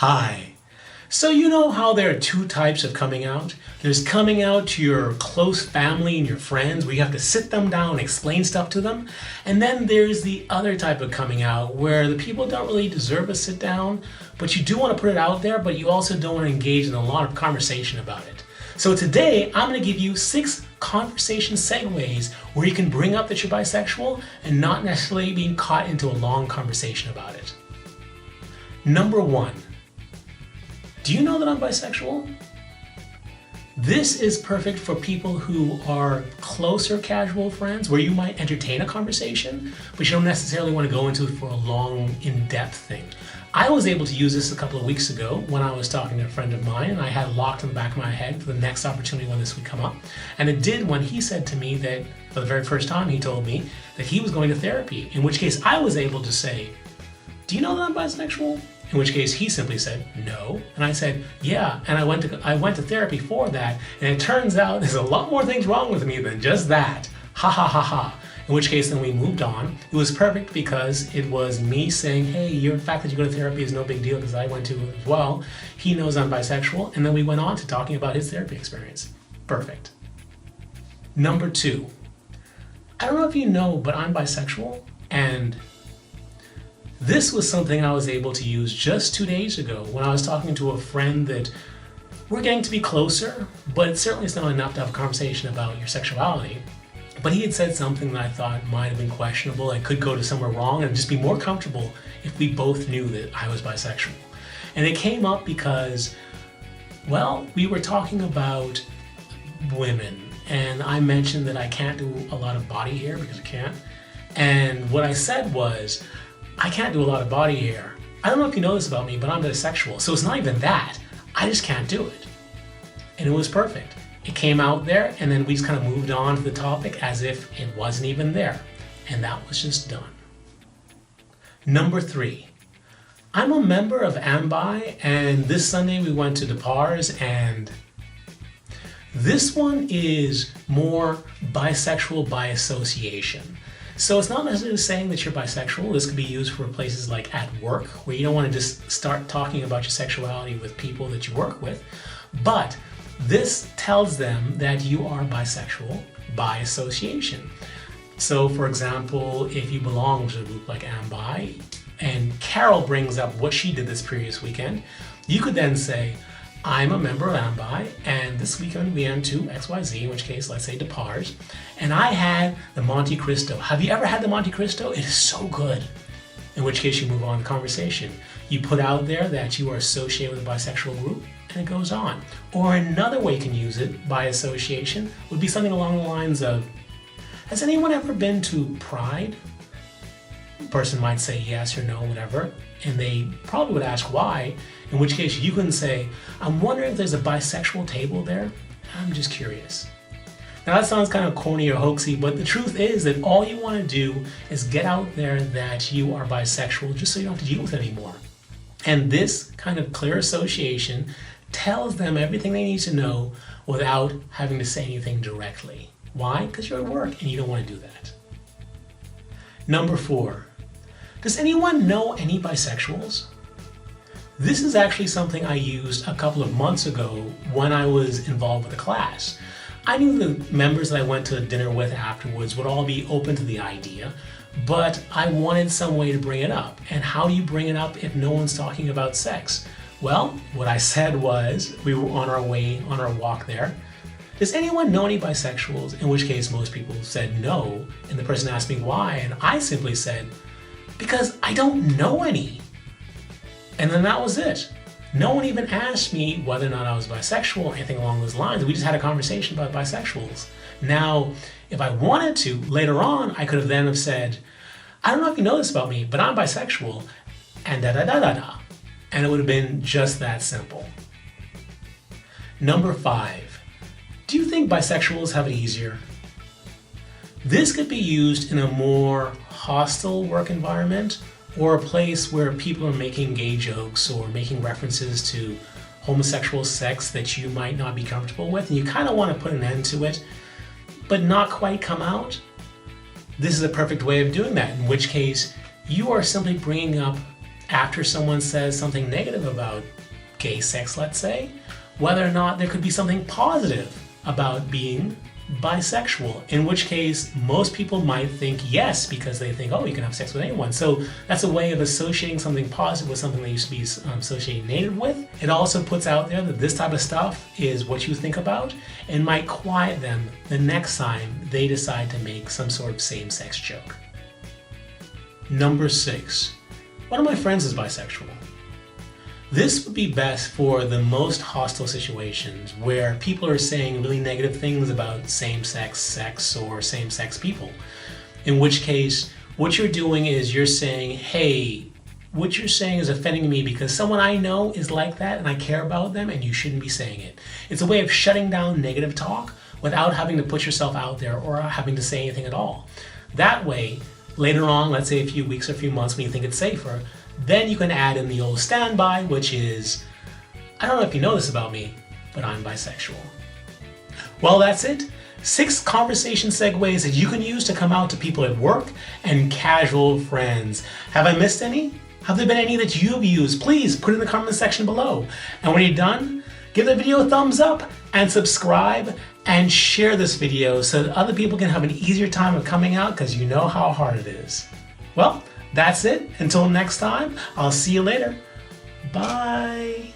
Hi. So you know how there are two types of coming out? There's coming out to your close family and your friends where you have to sit them down and explain stuff to them. And then there's the other type of coming out where the people don't really deserve a sit down, but you do want to put it out there, but you also don't want to engage in a lot of conversation about it. So today I'm going to give you 6 conversation segues where you can bring up that you're bisexual and not necessarily being caught into a long conversation about it. Number 1. Do you know that I'm bisexual? This is perfect for people who are closer casual friends where you might entertain a conversation, but you don't necessarily want to go into it for a long, in-depth thing. I was able to use this a couple of weeks ago when I was talking to a friend of mine, and I had it locked in the back of my head for the next opportunity when this would come up. And it did when he said to me that for the very first time he told me that he was going to therapy, in which case I was able to say, "Do you know that I'm bisexual?" In which case he simply said, "No." And I said, "Yeah, and I went to therapy for that, and it turns out there's a lot more things wrong with me than just that. Ha ha ha ha." In which case then we moved on. It was perfect because it was me saying, "Hey, the fact that you go to therapy is no big deal because I went to it as well." He knows I'm bisexual, and then we went on to talking about his therapy experience. Perfect. Number 2. I don't know if you know, but I'm bisexual, and this was something I was able to use just 2 days ago when I was talking to a friend that we're getting to be closer, but certainly it's not enough to have a conversation about your sexuality. But he had said something that I thought might have been questionable and could go to somewhere wrong and just be more comfortable if we both knew that I was bisexual. And it came up because, well, we were talking about women, and I mentioned that I can't do a lot of body hair because I can't. And what I said was, I can't do a lot of body hair. I don't know if you know this about me, but I'm bisexual. So it's not even that. I just can't do it. And it was perfect. It came out there, and then we just kind of moved on to the topic as if it wasn't even there. And that was just done. Number 3. I'm a member of AmBi, and this Sunday we went to Depar's, and this one is more bisexual by association. So it's not necessarily saying that you're bisexual. This could be used for places like at work, where you don't want to just start talking about your sexuality with people that you work with. But this tells them that you are bisexual by association. So for example, if you belong to a group like AmBi, and Carol brings up what she did this previous weekend, you could then say, "I'm a member of AmBi, and this weekend we went to XYZ," in which case, let's say Depar's, "and I had the Monte Cristo. Have you ever had the Monte Cristo? It is so good." In which case you move on the conversation. You put out there that you are associated with a bisexual group, and it goes on. Or another way you can use it by association would be something along the lines of, "Has anyone ever been to Pride?" The person might say yes or no, whatever, and they probably would ask why, in which case you can say, "I'm wondering if there's a bisexual table there. I'm just curious." Now that sounds kind of corny or hoaxy, but the truth is that all you want to do is get out there that you are bisexual just so you don't have to deal with it anymore. And this kind of clear association tells them everything they need to know without having to say anything directly. Why? Because you're at work and you don't want to do that. Number 4. Does anyone know any bisexuals? This is actually something I used a couple of months ago when I was involved with a class. I knew the members that I went to dinner with afterwards would all be open to the idea, but I wanted some way to bring it up. And how do you bring it up if no one's talking about sex? Well, what I said was, we were on our walk there, "Does anyone know any bisexuals?" In which case most people said no, and the person asked me why, and I simply said, "Because I don't know any." And then that was it. No one even asked me whether or not I was bisexual or anything along those lines. We just had a conversation about bisexuals. Now, if I wanted to, later on, I could have then have said, "I don't know if you know this about me, but I'm bisexual," and da-da-da-da-da. And it would have been just that simple. Number 5. Do you think bisexuals have it easier? This could be used in a more hostile work environment, or a place where people are making gay jokes or making references to homosexual sex that you might not be comfortable with, and you kind of want to put an end to it, but not quite come out. This is a perfect way of doing that, in which case you are simply bringing up after someone says something negative about gay sex, let's say, whether or not there could be something positive about being bisexual, in which case most people might think yes, because they think, oh, you can have sex with anyone. So that's a way of associating something positive with something they used to be associated negative with. It also puts out there that this type of stuff is what you think about and might quiet them the next time they decide to make some sort of same-sex joke. Number 6. One of my friends is bisexual. This would be best for the most hostile situations where people are saying really negative things about same-sex sex or same-sex people. In which case, what you're doing is you're saying, hey, what you're saying is offending me because someone I know is like that and I care about them and you shouldn't be saying it. It's a way of shutting down negative talk without having to put yourself out there or having to say anything at all. That way, later on, let's say a few weeks or a few months when you think it's safer, then you can add in the old standby, which is, I don't know if you know this about me, but I'm bisexual. Well, that's it. 6 conversation segues that you can use to come out to people at work and casual friends. Have I missed any? Have there been any that you've used? Please put it in the comment section below. And when you're done, give the video a thumbs up and subscribe and share this video so that other people can have an easier time of coming out, because you know how hard it is. Well, that's it. Until next time, I'll see you later. Bye.